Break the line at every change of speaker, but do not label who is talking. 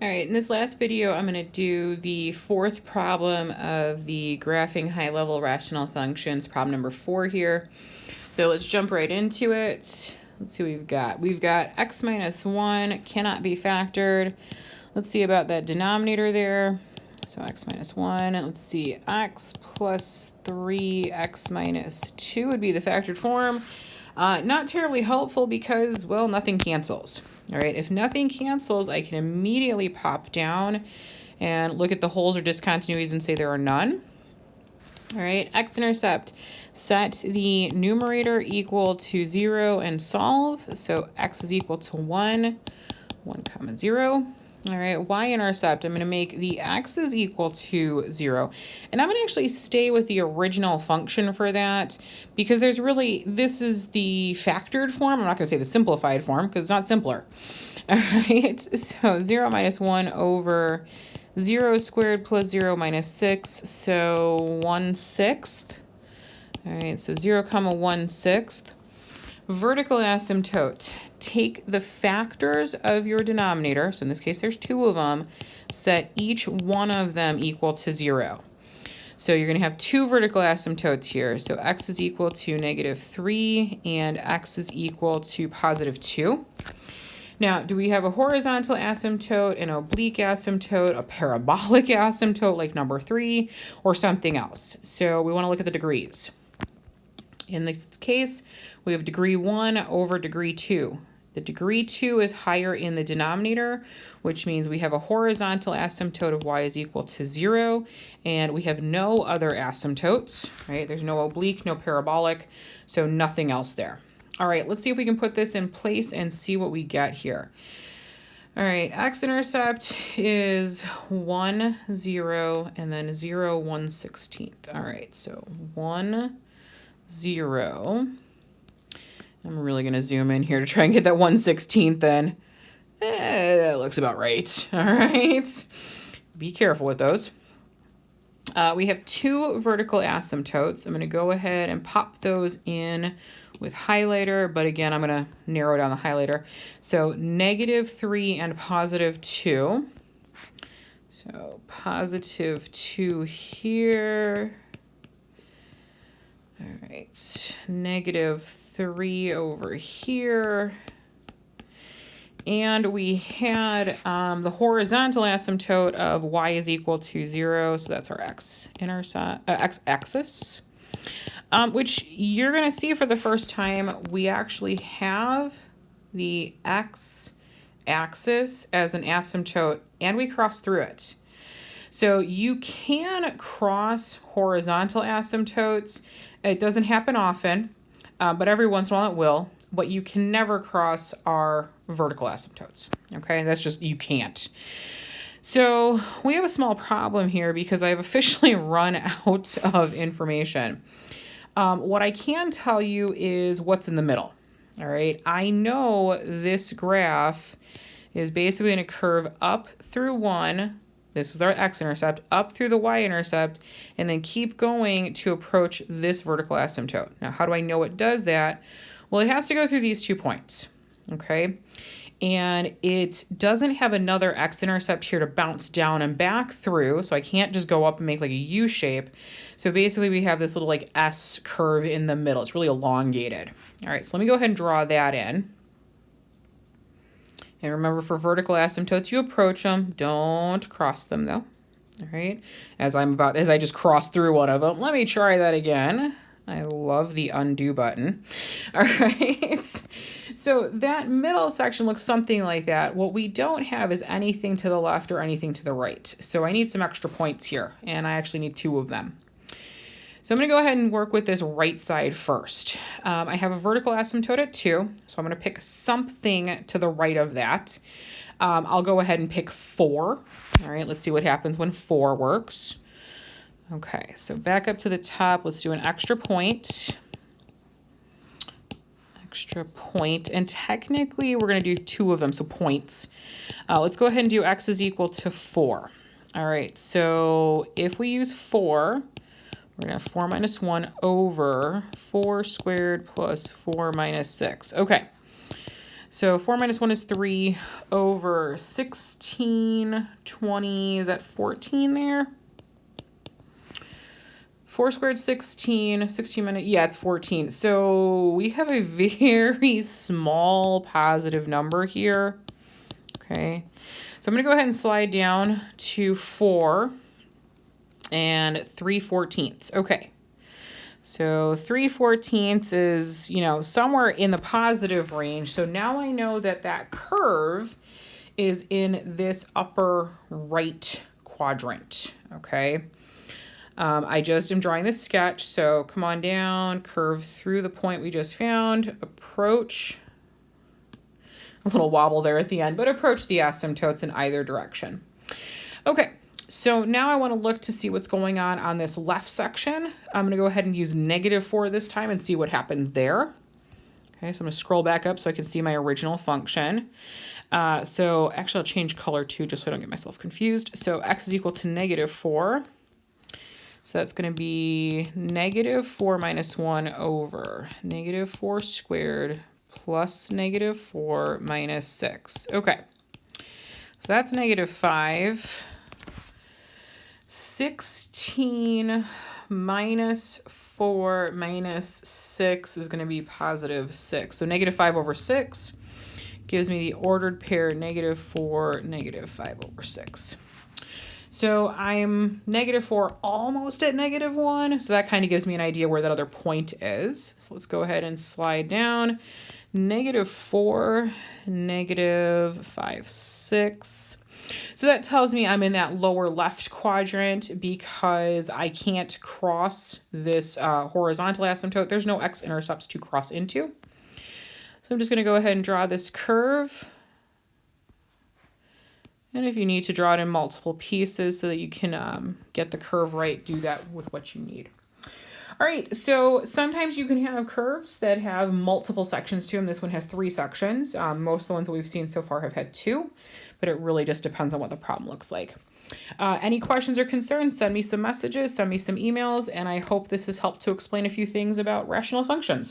All right, in this last video, I'm going to do the fourth problem of the graphing high-level rational functions, problem number 4 here. So let's jump right into it. Let's see what we've got. We've got x minus 1 cannot be factored. Let's see about that denominator there. So x minus 1, let's see, x plus 3, x minus 2 would be the factored form. Not terribly helpful because, well, nothing cancels. All right, if nothing cancels, I can immediately pop down and look at the wholes or discontinuities and say there are none. All right, x-intercept, set the numerator equal to 0 and solve. So x is equal to 1, 1 comma 0. All right, y-intercept, I'm going to make the x's equal to 0. And I'm going to actually stay with the original function for that because there's really, this is the factored form. I'm not going to say the simplified form because it's not simpler. All right, so 0 minus 1 over 0 squared plus 0 minus 6, so 1/6. All right, so 0 comma 1/6. Vertical asymptote. Take the factors of your denominator, so in this case there's 2 of them, set each one of them equal to 0. So you're going to have 2 vertical asymptotes here. So x is equal to -3 and x is equal to +2. Now, do we have a horizontal asymptote, an oblique asymptote, a parabolic asymptote like number 3, or something else? So we want to look at the degrees. In this case, we have degree 1 over degree 2. The degree 2 is higher in the denominator, which means we have a horizontal asymptote of y is equal to 0, and we have no other asymptotes, right? There's no oblique, no parabolic, so nothing else there. All right, let's see if we can put this in place and see what we get here. All right, x-intercept is 1, 0, and then 0, 1/16. All right, so 1, 0. I'm really going to zoom in here to try and get that 1/16 then. That looks about right. All right. Be careful with those. We have 2 vertical asymptotes. I'm going to go ahead and pop those in with highlighter, but again, I'm going to narrow down the highlighter. So -3 and +2. So +2 here. All right, -3 over here. And we had the horizontal asymptote of y is equal to 0, so that's our x-axis, which you're going to see for the first time, we actually have the x-axis as an asymptote, and we cross through it. So you can cross horizontal asymptotes. It doesn't happen often, but every once in a while it will. What you can never cross are vertical asymptotes. Okay, that's just, you can't. So we have a small problem here because I've officially run out of information. What I can tell you is what's in the middle. All right, I know this graph is basically going to curve up through 1. This is our x-intercept, up through the y-intercept, and then keep going to approach this vertical asymptote. Now, how do I know it does that? Well, it has to go through these 2 points, okay? And it doesn't have another x-intercept here to bounce down and back through, so I can't just go up and make like a U shape. So basically we have this little like S curve in the middle. It's really elongated. All right, so let me go ahead and draw that in. And remember, for vertical asymptotes, you approach them. Don't cross them, though. All right. As I just crossed through one of them. Let me try that again. I love the undo button. All right. So that middle section looks something like that. What we don't have is anything to the left or anything to the right. So I need some extra points here, and I actually need 2 of them. So I'm going to go ahead and work with this right side first. I have a vertical asymptote at 2, so I'm going to pick something to the right of that. I'll go ahead and pick 4. All right, let's see what happens when 4 works. Okay, so back up to the top. Let's do an extra point. Extra point, and technically we're going to do 2 of them, so points. Let's go ahead and do x is equal to 4. All right, so if we use 4... we're going to have 4 minus 1 over 4 squared plus 4 minus 6. Okay, So 4 minus 1 is 3 over 16, 20, is that 14 there? 4 squared 16, 16 minutes, yeah, it's 14. So we have a very small positive number here, okay? So I'm gonna go ahead and slide down to 4 and 3/14. Okay, so 3/14 is, you know, somewhere in the positive range. So now I know that that curve is in this upper right quadrant, okay? I just am drawing this sketch, so come on down, curve through the point we just found, approach, a little wobble there at the end, but approach the asymptotes in either direction. Okay, so now I want to look to see what's going on this left section. I'm going to go ahead and use -4 this time and see what happens there. Okay, so I'm going to scroll back up so I can see my original function. So actually I'll change color too, just so I don't get myself confused. So x is equal to -4. So that's going to be -4 minus 1 over -4 squared plus -4 minus 6. Okay, so that's -5. 16 minus 4 minus 6 is going to be +6. So -5 over 6 gives me the ordered pair -4, -5 over 6. So I'm -4, almost at -1. So that kind of gives me an idea where that other point is. So let's go ahead and slide down. -4, -5, 6. So that tells me I'm in that lower left quadrant because I can't cross this horizontal asymptote. There's no x-intercepts to cross into. So I'm just going to go ahead and draw this curve. And if you need to draw it in multiple pieces so that you can get the curve right, do that with what you need. All right, so sometimes you can have curves that have multiple sections to them. This one has 3 sections. Most of the ones that we've seen so far have had 2, but it really just depends on what the problem looks like. Any questions or concerns, send me some messages, send me some emails, and I hope this has helped to explain a few things about rational functions.